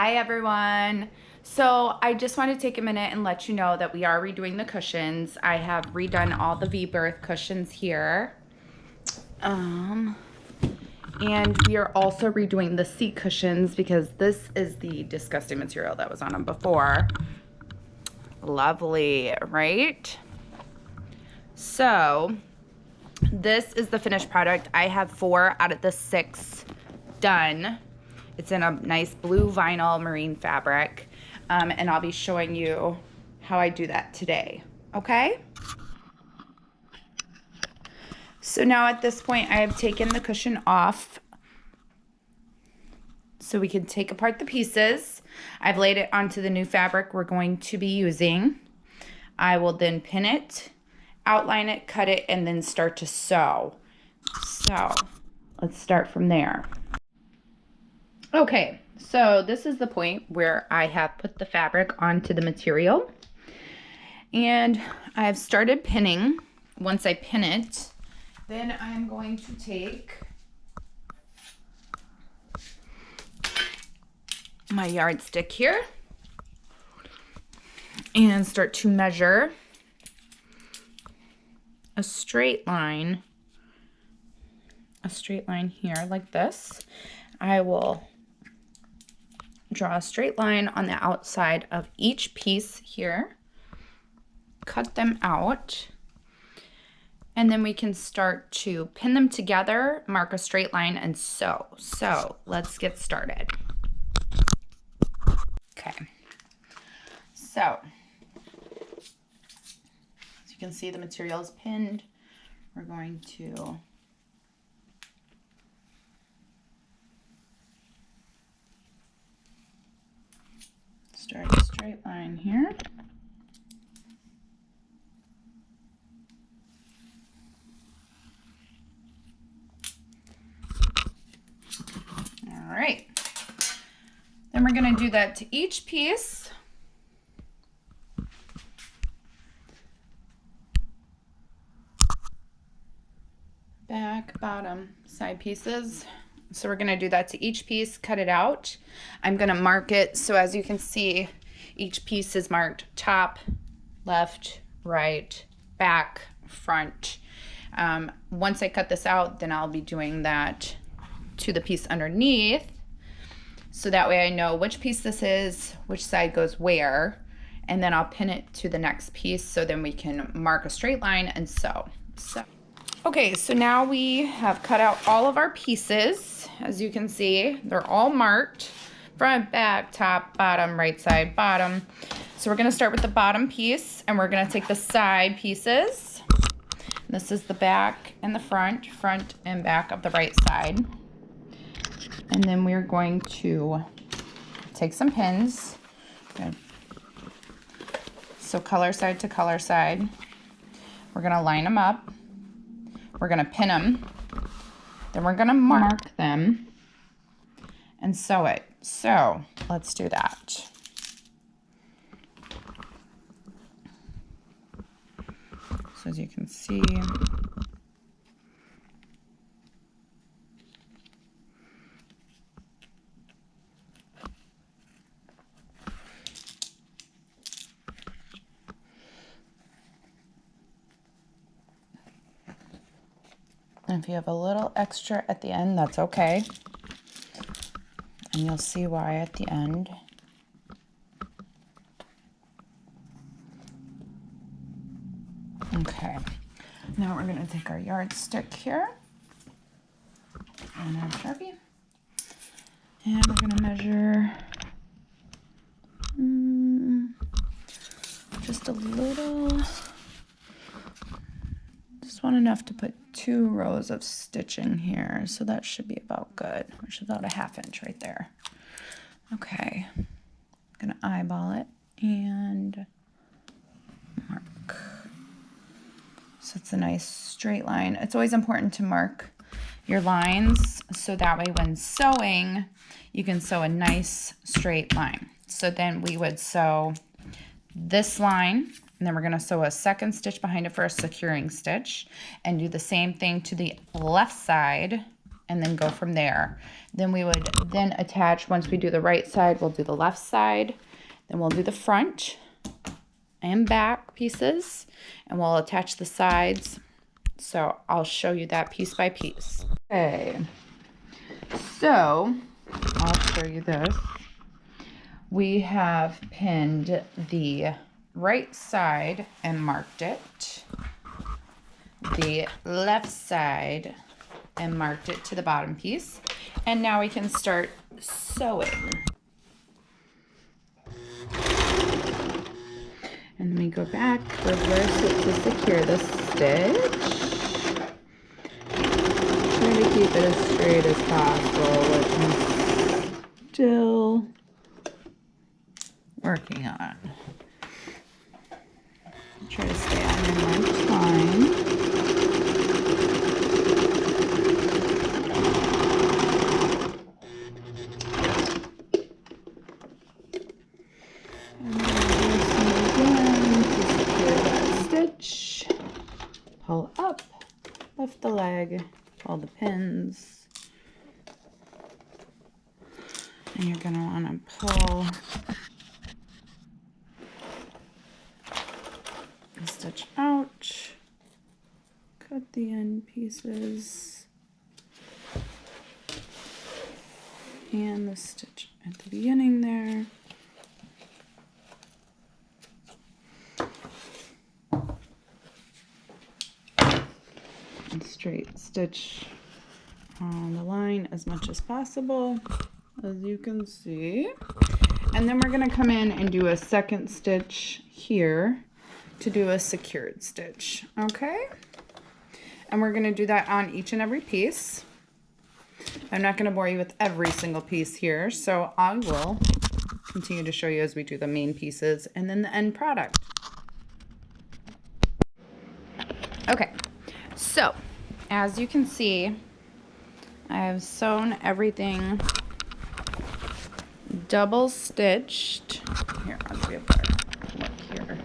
Hi everyone. So I just want to take a minute and let you know that we are redoing the cushions. I have redone all the V-Birth cushions here. And we are also redoing the seat cushions because this is the disgusting material that was on them before. Lovely, right? So this is the finished product. I have 4 out of the 6 done. It's in a nice blue vinyl marine fabric, and I'll be showing you how I do that today, okay? So now at this point, I have taken the cushion off so we can take apart the pieces. I've laid it onto the new fabric we're going to be using. I will then pin it, outline it, cut it, and then start to sew. So let's start from there. Okay, so this is the point where I have put the fabric onto the material and I've started pinning. Once I pin it, then I'm going to take my yardstick here and start to measure a straight line here like this. I will draw a straight line on the outside of each piece here, cut them out, and then we can start to pin them together, mark a straight line, and sew. So let's get started. Okay, so as you can see, the material is pinned. We're going to start a straight line here. All right. Then we're going to do that to each piece. Back, bottom, side pieces. So we're going to do that to each piece, cut it out. I'm going to mark it. So as you can see, each piece is marked top, left, right, back, front. Once I cut this out, then I'll be doing that to the piece underneath. So that way I know which piece this is, which side goes where, and then I'll pin it to the next piece so then we can mark a straight line and sew. Okay, so now we have cut out all of our pieces. As you can see, they're all marked. Front, back, top, bottom, right side, bottom. So we're gonna start with the bottom piece and we're gonna take the side pieces. This is the back and the front and back of the right side. And then we're going to take some pins. Okay. So color side to color side. We're gonna line them up. We're gonna pin them, then we're gonna mark them and sew it. So let's do that. So as you can see, and if you have a little extra at the end, that's okay. And you'll see why at the end. Okay, now we're gonna take our yardstick here and our Sharpie. And we're gonna measure just a little, just want enough to put 2 rows of stitching here, so that should be about good, which is about a 1/2 inch right there. Okay, I'm gonna eyeball it and mark. So it's a nice straight line. It's always important to mark your lines so that way when sewing, you can sew a nice straight line. So then we would sew this line, and then we're going to sew a second stitch behind it for a securing stitch and do the same thing to the left side and then go from there. Then we would then attach, once we do the right side, we'll do the left side, then we'll do the front and back pieces, and we'll attach the sides. So I'll show you that piece by piece. Okay, so I'll show you this. We have pinned the right side and marked it, the left side and marked it to the bottom piece, and now we can start sewing. And then we go back, reverse it to secure the stitch. Try to keep it as straight as possible, which I'm still working on. Try to stay on my time. Pull up, lift the leg, pull the pins, and you're going to want to pull the stitch out, cut the end pieces, and the stitch at the beginning there. Straight stitch on the line as much as possible, as you can see. And then we're going to come in and do a second stitch here to do a secured stitch. Okay? And we're going to do that on each and every piece. I'm not going to bore you with every single piece here, so I will continue to show you as we do the main pieces and then the end product. Okay, so as you can see, I have sewn everything double stitched. Here, I'll give you a better look here.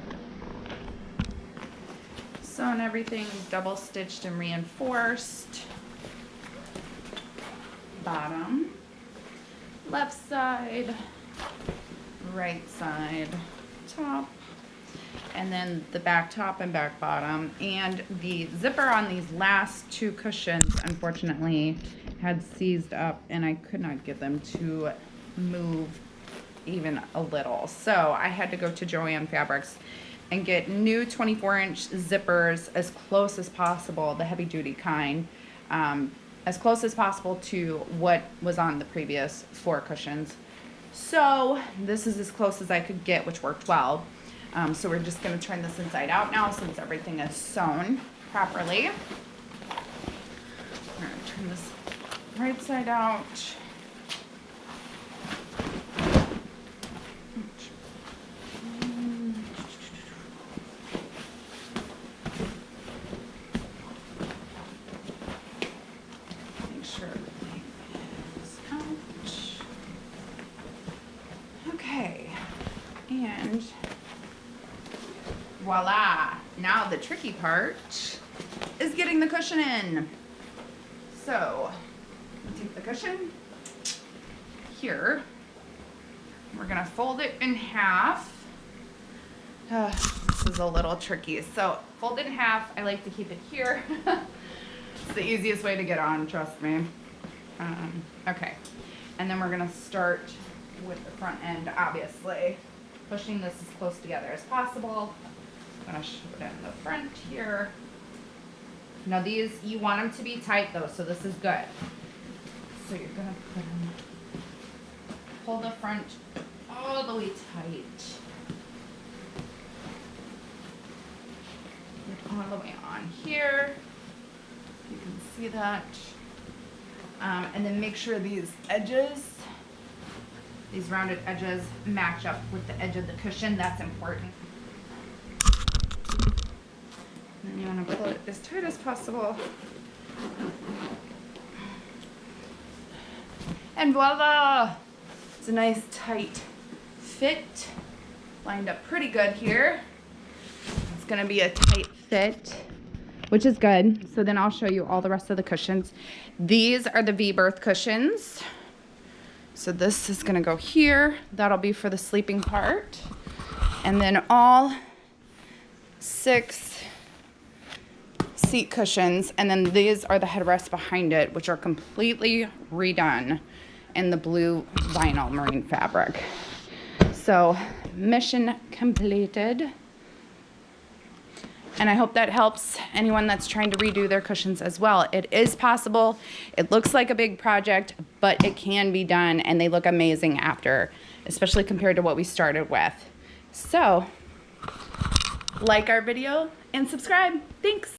Sewn everything double stitched and reinforced. Bottom, left side, right side, top, and then the back top and back bottom. And the zipper on these last two cushions, unfortunately, had seized up and I could not get them to move even a little. So I had to go to Joann Fabrics and get new 24-inch zippers as close as possible, the heavy duty kind, as close as possible to what was on the previous 4 cushions. So this is as close as I could get, which worked well. So we're just going to turn this inside out now since everything is sewn properly. We're going to turn this right side out. Make sure everything is out. Okay, and voila! Now the tricky part is getting the cushion in. So, take the cushion here. We're gonna fold it in half. This is a little tricky. So, fold it in half. I like to keep it here. It's the easiest way to get on, trust me. Okay, and then we're gonna start with the front end, obviously. Pushing this as close together as possible. I'm gonna shove it in the front here. Now these, you want them to be tight though, so this is good. So you're gonna pull the front all the way tight. All the way on here. You can see that. And then make sure these edges, these rounded edges, match up with the edge of the cushion. That's important. And you want to pull it as tight as possible. And voila! It's a nice tight fit. Lined up pretty good here. It's going to be a tight fit which is good. So then I'll show you all the rest of the cushions. These are the V-berth cushions. So this is gonna go here. That'll be for the sleeping part. And then all 6 seat cushions. And then these are the headrests behind it, which are completely redone in the blue vinyl marine fabric. So mission completed. And I hope that helps anyone that's trying to redo their cushions as well. It is possible. It looks like a big project, but it can be done, and they look amazing after, especially compared to what we started with. So, like our video and subscribe. Thanks.